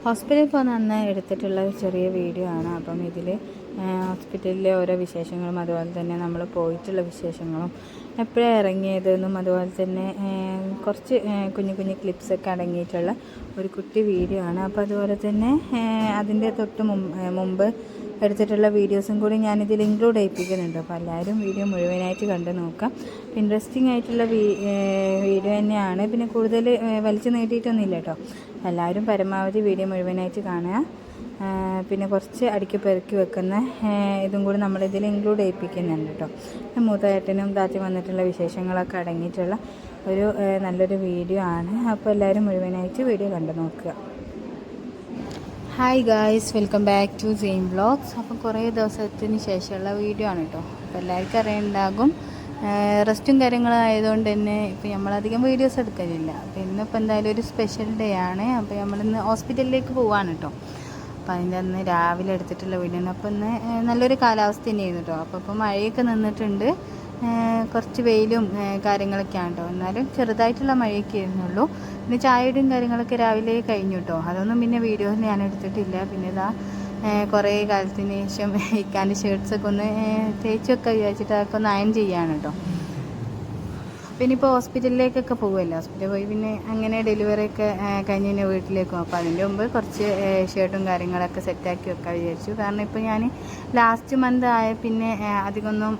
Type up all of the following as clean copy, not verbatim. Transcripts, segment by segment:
ഹോസ്പിറ്റലിൽ പോകുന്ന അന്ന് എടുത്തിട്ടുള്ള ഒരു ചെറിയ വീഡിയോ ആണ്. അപ്പം ഇതിൽ ഹോസ്പിറ്റലിലെ ഓരോ വിശേഷങ്ങളും അതുപോലെ തന്നെ നമ്മൾ പോയിട്ടുള്ള വിശേഷങ്ങളും എപ്പോഴാണ് ഇറങ്ങിയതെന്നും അതുപോലെ തന്നെ കുറച്ച് കുഞ്ഞു കുഞ്ഞു ക്ലിപ്സൊക്കെ അടങ്ങിയിട്ടുള്ള ഒരു കുട്ടി വീഡിയോ ആണ്. അപ്പോൾ അതുപോലെ തന്നെ അതിൻ്റെ തൊട്ട് മുമ്പ് എടുത്തിട്ടുള്ള വീഡിയോസും കൂടി ഞാനിതിൽ ഇൻക്ലൂഡ് ചെയ്യിപ്പിക്കുന്നുണ്ട്. അപ്പോൾ എല്ലാവരും വീഡിയോ മുഴുവനായിട്ട് കണ്ട് നോക്കാം. ഇൻട്രസ്റ്റിംഗ് ആയിട്ടുള്ള വീഡിയോ തന്നെയാണ്. പിന്നെ കൂടുതൽ വലിച്ചു നീട്ടിയിട്ടൊന്നുമില്ല കേട്ടോ. എല്ലാവരും പരമാവധി വീഡിയോ മുഴുവനായിട്ട് കാണുക. പിന്നെ കുറച്ച് അടുക്കി പെറുക്കി വെക്കുന്ന ഇതും കൂടി നമ്മളിതിൽ ഇൻക്ലൂഡ് ചെയ്യിപ്പിക്കുന്നുണ്ട് കേട്ടോ. മൂത്തേട്ടനും താത്തി വന്നിട്ടുള്ള വിശേഷങ്ങളൊക്കെ അടങ്ങിയിട്ടുള്ള ഒരു നല്ലൊരു വീഡിയോ ആണ്. അപ്പോൾ എല്ലാവരും മുഴുവനായിട്ട് വീഡിയോ കണ്ടു നോക്കുക. Hi guys, welcome back to same vlogs. അപ്പോൾ കുറേ ദിവസത്തിന് ശേഷമുള്ള വീഡിയോ ആണ് കേട്ടോ. അപ്പോൾ എല്ലാവർക്കും അറിയുണ്ടാകും, റെസ്റ്റും കാര്യങ്ങളും ആയതുകൊണ്ട് തന്നെ ഇപ്പോൾ നമ്മളധികം വീഡിയോസ് എടുക്കലില്ല. അപ്പോൾ ഇന്നിപ്പോൾ എന്തായാലും ഒരു സ്പെഷ്യൽ ഡേ ആണ്. അപ്പോൾ നമ്മളിന്ന് ഹോസ്പിറ്റലിലേക്ക് പോവാണ് കേട്ടോ. അപ്പോൾ അതിൻ്റെ അന്ന് രാവിലെ എടുത്തിട്ടുള്ള വീഡിയോ ആണ്. അപ്പോൾ ഇന്ന് നല്ലൊരു കാലാവസ്ഥ തന്നെയായിരുന്നു കേട്ടോ. അപ്പോൾ ഇപ്പോൾ മഴയൊക്കെ നിന്നിട്ടുണ്ട്, കുറച്ച് വെയിലും കാര്യങ്ങളൊക്കെയാണ് കേട്ടോ. എന്നാലും ചെറുതായിട്ടുള്ള മഴയൊക്കെ ആയിരുന്നുള്ളൂ. പിന്നെ ചായയുടെയും കാര്യങ്ങളൊക്കെ രാവിലെ കഴിഞ്ഞു കേട്ടോ. അതൊന്നും പിന്നെ വീഡിയോയിൽ ഞാൻ എടുത്തിട്ടില്ല. പിന്നെ ഇതാ കുറേ കാലത്തിന് ശേഷം ഇക്കാൻ്റെ ഷർട്ട്സൊക്കെ ഒന്ന് തേച്ചൊക്കെ വിചാരിച്ചിട്ട് അതൊക്കെ ഒന്ന് അയൺ ചെയ്യാണ് കേട്ടോ. പിന്നെ ഇപ്പോൾ ഹോസ്പിറ്റലിലേക്കൊക്കെ പോകുമല്ലോ. ഹോസ്പിറ്റലിൽ പോയി പിന്നെ അങ്ങനെ ഡെലിവറി ഒക്കെ കഴിഞ്ഞ് പിന്നെ വീട്ടിലേക്ക് പോകും. അപ്പോൾ അതിൻ്റെ മുമ്പ് കുറച്ച് ഷർട്ടും കാര്യങ്ങളൊക്കെ സെറ്റാക്കി വെക്കാൻ വിചാരിച്ചു. കാരണം ഇപ്പോൾ ഞാൻ ലാസ്റ്റ് മന്ത് ആയ പിന്നെ അധികമൊന്നും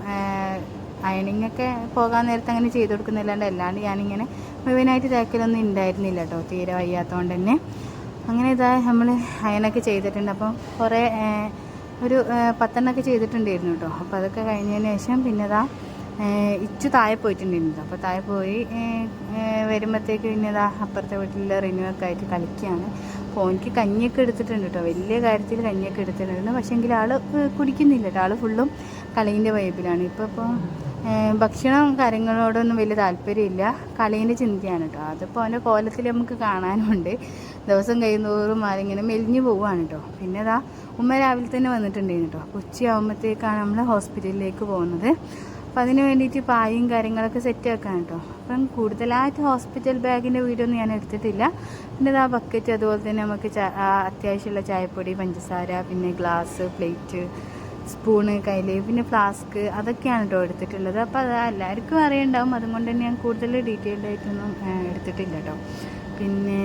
അയണിങ് ഒക്കെ പോകാൻ നേരത്തെ അങ്ങനെ ചെയ്ത് കൊടുക്കുന്നില്ലാണ്ട് ഞാനിങ്ങനെ മുഴുവനായിട്ട് തേക്കലൊന്നും ഉണ്ടായിരുന്നില്ല കേട്ടോ, തീരെ വയ്യാത്തതുകൊണ്ട് തന്നെ. അങ്ങനെ ഇതാ നമ്മൾ അയണൊക്കെ ചെയ്തിട്ടുണ്ട്. അപ്പം കുറേ ഒരു 10 എണ്ണമൊക്കെ ചെയ്തിട്ടുണ്ടായിരുന്നു കേട്ടോ. അപ്പോൾ അതൊക്കെ കഴിഞ്ഞതിന് ശേഷം പിന്നെ ഇതാ ഇച്ചു താഴെ പോയിട്ടുണ്ടായിരുന്നു. അപ്പോൾ താഴെ പോയി വരുമ്പോഴത്തേക്ക് പിന്നെ ഇതാ അപ്പുറത്തെ വീട്ടിലെ റിന്യൂ ഒക്കെ ആയിട്ട് കളിക്കുകയാണ്. അപ്പോൾ എനിക്ക് കഞ്ഞിയൊക്കെ എടുത്തിട്ടുണ്ട് കേട്ടോ, വലിയ കാര്യത്തിൽ കഞ്ഞിയൊക്കെ എടുത്തിട്ടുണ്ട്. പക്ഷേ എങ്കിൽ ആൾ കുടിക്കുന്നില്ല കേട്ടോ, ആൾ ഫുള്ളും കളീൻ്റെ വൈബിലാണ്. ഇപ്പോൾ ഭക്ഷണം കാര്യങ്ങളോടൊന്നും വലിയ താല്പര്യമില്ല, കളീൻ്റെ ചിന്തയാണ് കേട്ടോ. അതിപ്പോൾ അവൻ്റെ കോലത്തിൽ നമുക്ക് കാണാനുണ്ട്. ദിവസം കഴിയുന്നതോറും ആരിങ്ങനെ മെലിഞ്ഞു പോവുകയാണ് കേട്ടോ. പിന്നെ അതാ ഉമ്മ രാവിലെ തന്നെ വന്നിട്ടുണ്ടായിരുന്നു കേട്ടോ. ഉച്ചയാകുമ്പോഴത്തേക്കാണ് നമ്മൾ ഹോസ്പിറ്റലിലേക്ക് പോകുന്നത്. അപ്പം അതിന് വേണ്ടിയിട്ട് പായും കാര്യങ്ങളൊക്കെ സെറ്റ് ആക്കാൻ കേട്ടോ. അപ്പം കൂടുതലായിട്ട് ഹോസ്പിറ്റൽ ബാഗിൻ്റെ വീഡിയോ ഒന്നും ഞാൻ എടുത്തിട്ടില്ല. പിന്നെ ഇതാ ബക്കറ്റ്, അതുപോലെ തന്നെ നമുക്ക് അത്യാവശ്യമുള്ള ചായപ്പൊടി, പഞ്ചസാര, പിന്നെ ഗ്ലാസ്, പ്ലേറ്റ്, സ്പൂണ്, കയ്യിൽ, പിന്നെ ഫ്ലാസ്ക്, അതൊക്കെയാണ് കേട്ടോ എടുത്തിട്ടുള്ളത്. അപ്പോൾ അത് എല്ലാവർക്കും അറിയുണ്ടാവും, അതുകൊണ്ട് തന്നെ ഞാൻ കൂടുതൽ ഡീറ്റെയിൽഡ് ആയിട്ടൊന്നും എടുത്തിട്ടില്ല കേട്ടോ. പിന്നെ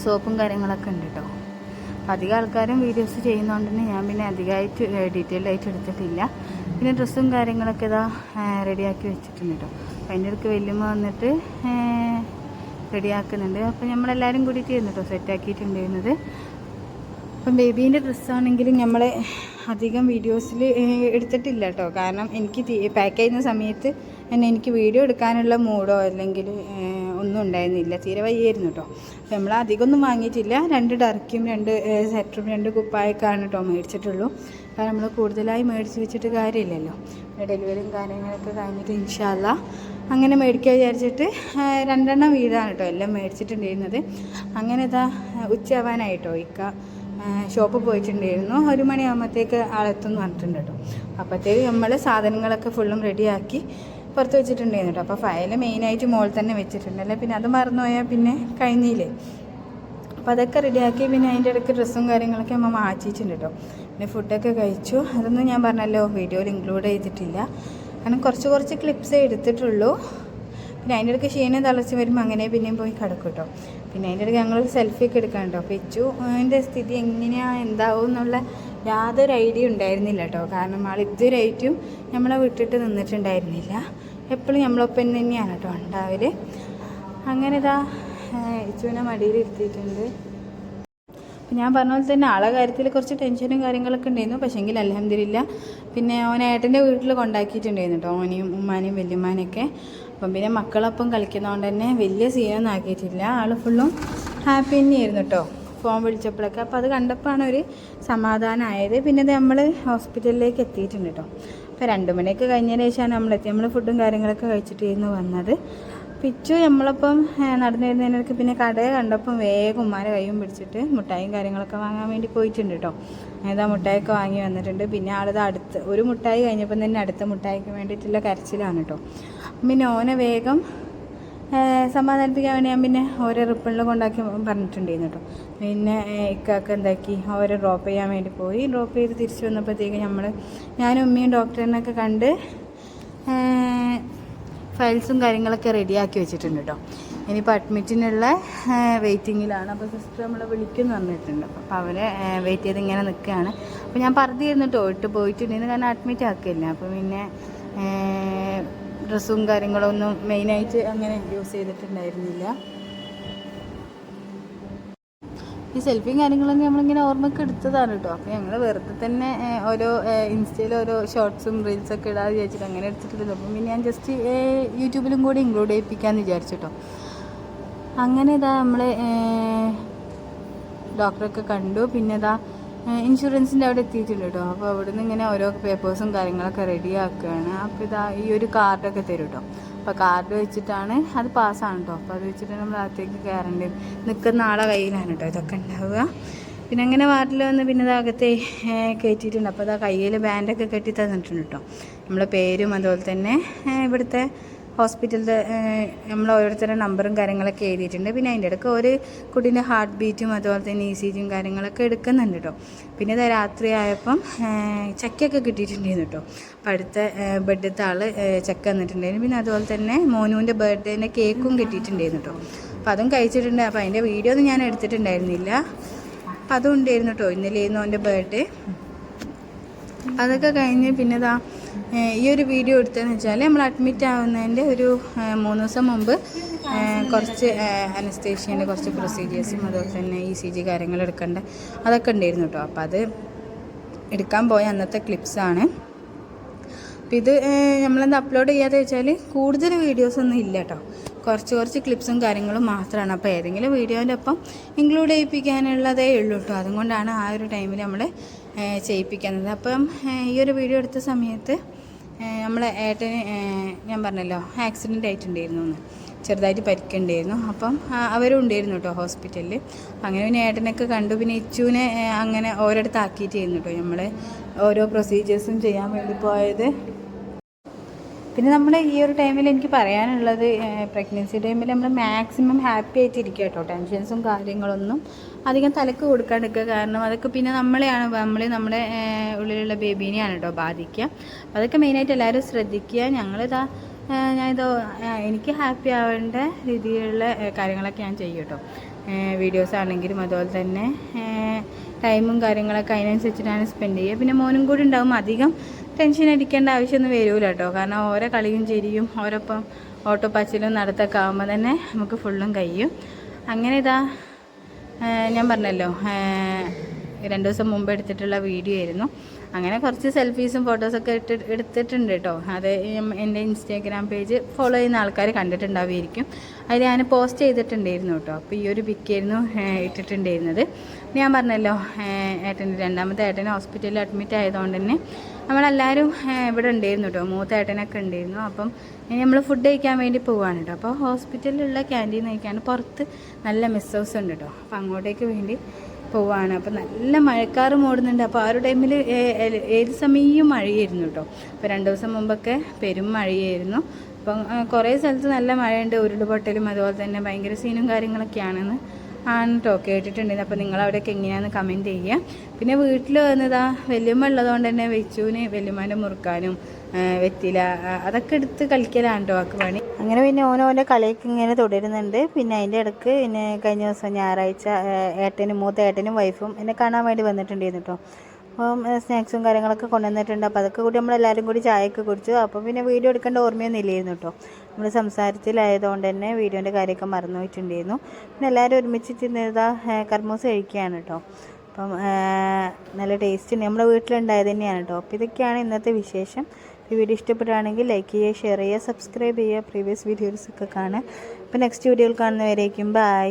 സോപ്പും കാര്യങ്ങളൊക്കെ ഉണ്ട് കേട്ടോ. അപ്പോൾ അധികം ആൾക്കാരും വീഡിയോസ് ചെയ്യുന്നതുകൊണ്ട് തന്നെ ഞാൻ പിന്നെ അധികമായിട്ട് ഡീറ്റെയിൽഡ് ആയിട്ട് എടുത്തിട്ടില്ല. പിന്നെ ഡ്രസ്സും കാര്യങ്ങളൊക്കെ ഇതാ റെഡിയാക്കി വെച്ചിട്ടുണ്ട് കേട്ടോ. അപ്പോൾ അതിൻ്റെ ഇടയ്ക്ക് വല്യമ്മ വന്നിട്ട് റെഡിയാക്കുന്നുണ്ട്. അപ്പോൾ നമ്മളെല്ലാവരും കൂടിയിട്ട് ഇരുന്നു കേട്ടോ സെറ്റാക്കിയിട്ടുണ്ടായിരുന്നത്. അപ്പം ബേബീൻ്റെ ഡ്രസ്സാണെങ്കിലും നമ്മൾ അധികം വീഡിയോസിൽ എടുത്തിട്ടില്ല കേട്ടോ. കാരണം എനിക്ക് പാക്ക് ചെയ്യുന്ന സമയത്ത് എനിക്ക് വീഡിയോ എടുക്കാനുള്ള മൂഡോ അല്ലെങ്കിൽ ഒന്നും ഉണ്ടായിരുന്നില്ല, തീരെ വയ്യായിരുന്നു കേട്ടോ. അപ്പോൾ നമ്മൾ അധികമൊന്നും വാങ്ങിയിട്ടില്ല. 2 ഡർക്കും 2 സെറ്ററും 2 കുപ്പായൊക്കെയാണ് കേട്ടോ മേടിച്ചിട്ടുള്ളൂ. കാരണം നമ്മൾ കൂടുതലായി മേടിച്ച് വെച്ചിട്ട് കാര്യമില്ലല്ലോ. ഡെലിവറിയും കാര്യങ്ങളൊക്കെ കഴിഞ്ഞിട്ട് ഇൻഷാ അല്ലാ അങ്ങനെ മേടിക്കാൻ വിചാരിച്ചിട്ട് 2 എണ്ണം വീടാണ് കേട്ടോ എല്ലാം മേടിച്ചിട്ടുണ്ടായിരുന്നത്. അങ്ങനെ ഇതാ ഉച്ചയാവാനായിട്ടോ ഇക്ക ഷോപ്പിൽ പോയിട്ടുണ്ടായിരുന്നു. 1 മണിയാകുമ്പോഴത്തേക്ക് ആളെത്തുമെന്ന് പറഞ്ഞിട്ടുണ്ട് കേട്ടോ. അപ്പോഴത്തേക്ക് നമ്മൾ സാധനങ്ങളൊക്കെ ഫുള്ളും റെഡിയാക്കി പുറത്ത് വെച്ചിട്ടുണ്ടായിരുന്നു കേട്ടോ. അപ്പോൾ ഫയൽ മെയിനായിട്ട് മുകളിൽ തന്നെ വെച്ചിട്ടുണ്ടല്ലേ, പിന്നെ അത് മറന്നുപോയാൽ പിന്നെ കഴിഞ്ഞില്ലേ. അപ്പോൾ അതൊക്കെ റെഡിയാക്കി പിന്നെ അതിൻ്റെ ഇടയ്ക്ക് ഡ്രസ്സും കാര്യങ്ങളൊക്കെ അമ്മ മാറ്റിയിട്ടുണ്ട് കേട്ടോ. പിന്നെ ഫുഡൊക്കെ കഴിച്ചു. അതൊന്നും ഞാൻ പറഞ്ഞല്ലോ വീഡിയോയിൽ ഇൻക്ലൂഡ് ചെയ്തിട്ടില്ല, കാരണം കുറച്ച് ക്ലിപ്സേ എടുത്തിട്ടുള്ളൂ. പിന്നെ അതിൻ്റെ ഇടയ്ക്ക് ക്ഷീണം തളച്ച് വരുമ്പോൾ അങ്ങനെ പിന്നെയും പോയി കിടക്കും കേട്ടോ. പിന്നെ അതിൻ്റെ ഇടയ്ക്ക് ഞങ്ങളൊരു സെൽഫിയൊക്കെ എടുക്കാൻ കേട്ടോ. അപ്പോൾ ഇച്ചുവിൻ്റെ സ്ഥിതി എങ്ങനെയാണ് എന്താവും എന്നുള്ള യാതൊരു ഐഡിയ ഉണ്ടായിരുന്നില്ല കേട്ടോ. കാരണം ആൾ ഇതുവരെയായിട്ടും നമ്മളെ വിട്ടിട്ട് നിന്നിട്ടുണ്ടായിരുന്നില്ല, എപ്പോഴും നമ്മളൊപ്പം തന്നെയാണ് കേട്ടോ ഉണ്ടാവൽ. അങ്ങനെ ഇതാ ഇച്ചുവിനെ മടിയിൽ ഇരുത്തിയിട്ടുണ്ട്. അപ്പം ഞാൻ പറഞ്ഞ പോലെ തന്നെ ആളെ കാര്യത്തിൽ കുറച്ച് ടെൻഷനും കാര്യങ്ങളൊക്കെ ഉണ്ടായിരുന്നു. പക്ഷേങ്കിൽ അൽഹംദുലില്ലാ പിന്നെ ഏട്ടൻ്റെ വീട്ടിൽ കൊണ്ടാക്കിയിട്ടുണ്ടായിരുന്നു കേട്ടോ, ഓനെയും ഉമ്മാനെയും വല്യമ്മാനെയൊക്കെ. അപ്പം പിന്നെ മക്കളൊപ്പം കളിക്കുന്നതുകൊണ്ട് തന്നെ വലിയ സീനൊന്നും ആക്കിയിട്ടില്ല. ആൾ ഫുള്ളും ഹാപ്പി തന്നെയായിരുന്നു കേട്ടോ ഫോൺ വിളിച്ചപ്പോഴൊക്കെ. അപ്പോൾ അത് കണ്ടപ്പോഴാണ് ഒരു സമാധാനമായത്. പിന്നെ അത് നമ്മൾ ഹോസ്പിറ്റലിലേക്ക് എത്തിയിട്ടുണ്ട് കേട്ടോ. അപ്പോൾ 2 മണിയൊക്കെ കഴിഞ്ഞതിന് ശേഷമാണ് നമ്മളെത്തി. നമ്മൾ ഫുഡും കാര്യങ്ങളൊക്കെ കഴിച്ചിട്ടായിരുന്നു വന്നത്. പിച്ചു നമ്മളപ്പം നടന്നു വരുന്നതിനൊക്കെ പിന്നെ കടയെ കണ്ടപ്പം വേഗം ഉമ്മാരെ കൈയും പിടിച്ചിട്ട് മുട്ടായും കാര്യങ്ങളൊക്കെ വാങ്ങാൻ വേണ്ടി പോയിട്ടുണ്ട് കേട്ടോ. ഏതാ മുട്ടായൊക്കെ വാങ്ങി വന്നിട്ടുണ്ട്. പിന്നെ ആളിത് ഒരു മുട്ടായി കഴിഞ്ഞപ്പം തന്നെ അടുത്ത മുട്ടായിക്ക് വേണ്ടിയിട്ടുള്ള കരച്ചിലാണ് കേട്ടോ. പിന്നെ ഓനെ വേഗം സമാധാനിപ്പിക്കാൻ വേണ്ടി ഞാൻ പിന്നെ ഓരോ റിപ്പണിൽ കൊണ്ടാക്കി പറഞ്ഞിട്ടുണ്ടായിരുന്നു കേട്ടോ. പിന്നെ ഇക്കാക്ക് എന്താക്കി ഓരോ ഡ്രോപ്പ് ചെയ്യാൻ വേണ്ടി പോയി. ഡ്രോപ്പ് ചെയ്ത് തിരിച്ച് വന്നപ്പോഴത്തേക്ക് ഞാനും ഉമ്മയും ഡോക്ടറിനൊക്കെ കണ്ട് ഫയൽസും കാര്യങ്ങളൊക്കെ റെഡിയാക്കി വെച്ചിട്ടുണ്ട് കേട്ടോ. ഇനിയിപ്പോൾ അഡ്മിറ്റിനുള്ള വെയിറ്റിങ്ങിലാണ്. അപ്പോൾ സിസ്റ്റർ നമ്മളെ വിളിക്കുമെന്ന് പറഞ്ഞിട്ടുണ്ട്. അപ്പോൾ അവരെ വെയിറ്റ് ചെയ്ത് ഇങ്ങനെ നിൽക്കുകയാണ്. അപ്പോൾ ഞാൻ പറഞ്ഞിരുന്നു കേട്ടോ ഇട്ട് പോയിട്ടുണ്ടെന്ന്, കാരണം അഡ്മിറ്റ് ആക്കില്ല. അപ്പോൾ പിന്നെ ഡ്രസ്സും കാര്യങ്ങളൊന്നും മെയിനായിട്ട് അങ്ങനെ യൂസ് ചെയ്തിട്ടുണ്ടായിരുന്നില്ല. ഈ സെൽഫിയും കാര്യങ്ങളൊന്നും നമ്മളിങ്ങനെ ഓർമ്മയ്ക്ക് എടുത്തതാണ് കേട്ടോ. അപ്പോൾ ഞങ്ങൾ വെറുതെ തന്നെ ഓരോ ഇൻസ്റ്റയിൽ ഓരോ ഷോർട്സും റീൽസൊക്കെ ഇടാതെ വിചാരിച്ചിട്ട് അങ്ങനെ എടുത്തിട്ടുള്ളത്. അപ്പം പിന്നെ ഞാൻ ജസ്റ്റ് യൂട്യൂബിലും കൂടി ഇൻക്ലൂഡ് ചെയ്യിപ്പിക്കാമെന്ന് വിചാരിച്ചു കേട്ടോ. അങ്ങനെ ഇതാ നമ്മൾ ഡോക്ടറൊക്കെ കണ്ടു. പിന്നെ ഇതാ ഇൻഷുറൻസിൻ്റെ അവിടെ എത്തിയിട്ടുണ്ട് കേട്ടോ. അപ്പോൾ അവിടെ നിന്ന് ഇങ്ങനെ ഓരോ പേപ്പേഴ്സും കാര്യങ്ങളൊക്കെ റെഡിയാക്കുകയാണ്. അപ്പോൾ ഇതാ ഈ ഒരു കാർഡൊക്കെ തരും കേട്ടോ. അപ്പോൾ കാർഡ് വെച്ചിട്ടാണ് അത് പാസ്സാണ് കേട്ടോ. അപ്പോൾ അത് വെച്ചിട്ട് നമ്മൾ അകത്തേക്ക് കയറേണ്ടത് നിൽക്കുന്ന ആളെ കയ്യിലാണ് കേട്ടോ ഇതൊക്കെ ഉണ്ടാവുക. പിന്നെ അങ്ങനെ വാർഡിൽ വന്ന് പിന്നെ ഇതകത്തെ കയറ്റിയിട്ടുണ്ട്. അപ്പോൾ അതാ കയ്യിൽ ബാൻഡൊക്കെ കെട്ടി തന്നിട്ടുണ്ട് കേട്ടോ. നമ്മളെ പേരും അതുപോലെ തന്നെ ഇവിടുത്തെ ഹോസ്പിറ്റലിൻ്റെ നമ്മൾ ഓരോരുത്തരുടെ നമ്പറും കാര്യങ്ങളൊക്കെ എഴുതിയിട്ടുണ്ട്. പിന്നെ അതിൻ്റെ ഇടയ്ക്ക് ഒരു കുട്ടീൻ്റെ ഹാർട്ട് ബീറ്റും അതുപോലെ തന്നെ ECGയും കാര്യങ്ങളൊക്കെ എടുക്കുന്നുണ്ട് കേട്ടോ. പിന്നെ ഇത് രാത്രി ആയപ്പം ചക്കയൊക്കെ കിട്ടിയിട്ടുണ്ടായിരുന്നു കേട്ടോ. അപ്പോൾ അടുത്ത ബെഡത്തെ ആൾ ചക്ക തന്നിട്ടുണ്ടായിരുന്നു. പിന്നെ അതുപോലെ തന്നെ മോനുവിൻ്റെ ബർത്ത്ഡേൻ്റെ കേക്കും കിട്ടിയിട്ടുണ്ടായിരുന്നു കേട്ടോ. അപ്പോൾ അതും കഴിച്ചിട്ടുണ്ട്. അപ്പോൾ അതിൻ്റെ വീഡിയോ ഒന്നും ഞാൻ എടുത്തിട്ടുണ്ടായിരുന്നില്ല. അപ്പോൾ അതും ഉണ്ടായിരുന്നു കേട്ടോ. ഇന്നലെയായിരുന്നു അവൻ്റെ ബർത്ത്ഡേ. അതൊക്കെ കഴിഞ്ഞ് പിന്നെ ഇതാ ഈ ഒരു വീഡിയോ എടുത്തതെന്ന് വെച്ചാൽ നമ്മൾ അഡ്മിറ്റ് ആവുന്നതിൻ്റെ ഒരു 3 ദിവസം മുമ്പ് കുറച്ച് അനസ്തേഷ്യൻ്റെ കുറച്ച് പ്രൊസീജിയേഴ്സും അതുപോലെ തന്നെ ECG കാര്യങ്ങൾ എടുക്കേണ്ട അതൊക്കെ ഉണ്ടായിരുന്നു കേട്ടോ. അപ്പോൾ അത് എടുക്കാൻ പോയ അന്നത്തെ ക്ലിപ്സാണ്. അപ്പോൾ ഇത് നമ്മളെന്ത് അപ്ലോഡ് ചെയ്യാതെ വെച്ചാൽ കൂടുതൽ വീഡിയോസൊന്നും ഇല്ല കേട്ടോ. കുറച്ച് ക്ലിപ്സും കാര്യങ്ങളും മാത്രമാണ്. അപ്പോൾ ഏതെങ്കിലും വീഡിയോൻ്റെ ഒപ്പം ഇൻക്ലൂഡ് ചെയ്യിപ്പിക്കാനുള്ളതേ ഉള്ളൂ കേട്ടോ. അതുകൊണ്ടാണ് ആ ഒരു ടൈമിൽ നമ്മൾ ചെയ്യിപ്പിക്കുന്നത്. അപ്പം ഈ ഒരു വീഡിയോ എടുത്ത സമയത്ത് നമ്മളെ ഏട്ടന് ഞാൻ പറഞ്ഞല്ലോ ആക്സിഡൻ്റ് ആയിട്ടുണ്ടായിരുന്നു എന്ന്, ചെറുതായിട്ട് പരിക്കുണ്ടായിരുന്നു. അപ്പം അവരും ഉണ്ടായിരുന്നു കേട്ടോ ഹോസ്പിറ്റലിൽ. അങ്ങനെ പിന്നെ ഏട്ടനൊക്കെ കണ്ടു. പിന്നെ ഇച്ചുവിനെ അങ്ങനെ ഓരോരുത്തർ ആക്കിയിട്ടായിരുന്നു കേട്ടോ നമ്മൾ ഓരോ പ്രൊസീജിയേഴ്സും ചെയ്യാൻ വേണ്ടി പോയത്. പിന്നെ നമ്മൾ ഈ ഒരു ടൈമിൽ എനിക്ക് പറയാനുള്ളത്, പ്രഗ്നൻസി ടൈമിൽ നമ്മൾ മാക്സിമം ഹാപ്പി ആയിട്ടിരിക്കുക കേട്ടോ. ടെൻഷൻസും കാര്യങ്ങളൊന്നും അധികം തലക്ക് കൊടുക്കാണ്ടിരിക്കുക. കാരണം അതൊക്കെ പിന്നെ നമ്മുടെ ഉള്ളിലുള്ള ബേബീനെയാണ് കേട്ടോ ബാധിക്കുക. അതൊക്കെ മെയിനായിട്ട് എല്ലാവരും ശ്രദ്ധിക്കുക. ഞാനിതോ എനിക്ക് ഹാപ്പി ആവേണ്ട രീതിയിലുള്ള കാര്യങ്ങളൊക്കെ ഞാൻ ചെയ്യും കേട്ടോ. വീഡിയോസ് ആണെങ്കിലും അതുപോലെ തന്നെ ടൈമും കാര്യങ്ങളൊക്കെ അതിനനുസരിച്ചിട്ടാണ് സ്പെൻഡ് ചെയ്യുക. പിന്നെ മോനും കൂടി ഉണ്ടാകും, അധികം ടെൻഷൻ അടിക്കേണ്ട ആവശ്യമൊന്നും വരില്ല കേട്ടോ. കാരണം ഓരോ കളിയും ചിരിയും ഓരോപ്പം ഓട്ടോപ്പാച്ചിലും നടത്തൊക്കെ ആകുമ്പോൾ തന്നെ നമുക്ക് ഫുള്ളും കഴിയും. അങ്ങനെ ഇതാ ഞാൻ പറഞ്ഞല്ലോ 2 ദിവസം മുമ്പ് എടുത്തിട്ടുള്ള വീഡിയോ ആയിരുന്നു. അങ്ങനെ കുറച്ച് സെൽഫീസും ഫോട്ടോസൊക്കെ എടുത്തിട്ടുണ്ട് കേട്ടോ. അത് എൻ്റെ ഇൻസ്റ്റാഗ്രാം പേജ് ഫോളോ ചെയ്യുന്ന ആൾക്കാർ കണ്ടിട്ടുണ്ടാവുമായിരിക്കും. അതിൽ ഞാൻ പോസ്റ്റ് ചെയ്തിട്ടുണ്ടായിരുന്നു കേട്ടോ. അപ്പോൾ ഈ ഒരു പിക്കായിരുന്നു ഇട്ടിട്ടുണ്ടായിരുന്നത്. ഞാൻ പറഞ്ഞല്ലോ രണ്ടാമത്തെ ഏട്ടന് ഹോസ്പിറ്റലിൽ അഡ്മിറ്റ് ആയതുകൊണ്ട് തന്നെ നമ്മളെല്ലാവരും ഇവിടെ ഉണ്ടായിരുന്നു കേട്ടോ. മൂത്ത ഏട്ടനൊക്കെ ഉണ്ടായിരുന്നു. അപ്പം ഇനി നമ്മൾ ഫുഡ് കഴിക്കാൻ വേണ്ടി പോവുകയാണ് കേട്ടോ. അപ്പോൾ ഹോസ്പിറ്റലിലുള്ള ക്യാൻറ്റീൻ കഴിക്കാൻ പുറത്ത് നല്ല മിസ് ഹൗസ് ഉണ്ട് കേട്ടോ. അപ്പോൾ അങ്ങോട്ടേക്ക് വേണ്ടി പോവാണ്. അപ്പോൾ നല്ല മഴക്കാറ് മൂടുന്നുണ്ട്. അപ്പോൾ ആ ഒരു ടൈമിൽ ഏത് സമയവും മഴയായിരുന്നു കേട്ടോ. അപ്പോൾ 2 ദിവസം മുമ്പൊക്കെ പെരും മഴയായിരുന്നു. അപ്പം കുറേ സ്ഥലത്ത് നല്ല മഴയുണ്ട്, ഉരുൾപൊട്ടലും അതുപോലെ തന്നെ ഭയങ്കര സീനും കാര്യങ്ങളൊക്കെയാണെന്ന് ആണ് കേട്ടോ കേട്ടിട്ടുണ്ടായിരുന്നു. അപ്പോൾ നിങ്ങളവിടെയൊക്കെ എങ്ങനെയാണെന്ന് കമൻറ്റ് ചെയ്യുക. പിന്നെ വീട്ടിൽ വന്നതാ വല്യമ്മ ഉള്ളതുകൊണ്ട് തന്നെ വെച്ചുവിന് വല്യമ്മേൻ്റെ മുറുക്കാനും വെറ്റില അതൊക്കെ എടുത്ത് കളിക്കലാണ് കേട്ടോ ആക്ക് പണി. അങ്ങനെ പിന്നെ ഓനോൻ്റെ കളിയൊക്കെ ഇങ്ങനെ തുടരുന്നുണ്ട്. പിന്നെ അതിൻ്റെ ഇടയ്ക്ക് പിന്നെ കഴിഞ്ഞ ദിവസം ഞായറാഴ്ച മൂത്ത ഏട്ടനും വൈഫും എന്നെ കാണാൻ വേണ്ടി വന്നിട്ടുണ്ടായിരുന്നു കേട്ടോ. അപ്പം സ്നാക്സും കാര്യങ്ങളൊക്കെ കൊണ്ടുവന്നിട്ടുണ്ട്. അപ്പോൾ അതൊക്കെ കൂടി നമ്മളെല്ലാവരും കൂടി ചായയൊക്കെ കുടിച്ചു. അപ്പോൾ പിന്നെ വീഡിയോ എടുക്കേണ്ട ഓർമ്മയൊന്നും ഇല്ലായിരുന്നു കേട്ടോ. നമ്മൾ സംസാരത്തിലായതുകൊണ്ട് തന്നെ വീഡിയോൻ്റെ കാര്യമൊക്കെ മറന്നു പോയിട്ടുണ്ടായിരുന്നു. പിന്നെ എല്ലാവരും ഒരുമിച്ചിട്ട് കർമ്മൂസ് കഴിക്കുകയാണ് കേട്ടോ. അപ്പം നല്ല ടേസ്റ്റ് ഉണ്ട്, നമ്മുടെ വീട്ടിലുണ്ടായത് തന്നെയാണ് കേട്ടോ. അപ്പോൾ ഇതൊക്കെയാണ് ഇന്നത്തെ വിശേഷം. ഈ വീഡിയോ ഇഷ്ടപ്പെടുകയാണെങ്കിൽ ലൈക്ക് ചെയ്യുക, ഷെയർ ചെയ്യുക, സബ്സ്ക്രൈബ് ചെയ്യുക, പ്രീവിയസ് വീഡിയോസൊക്കെ കാണുക. അപ്പോൾ നെക്സ്റ്റ് വീഡിയോയിൽ കാണുന്നവരേക്കും ബൈ.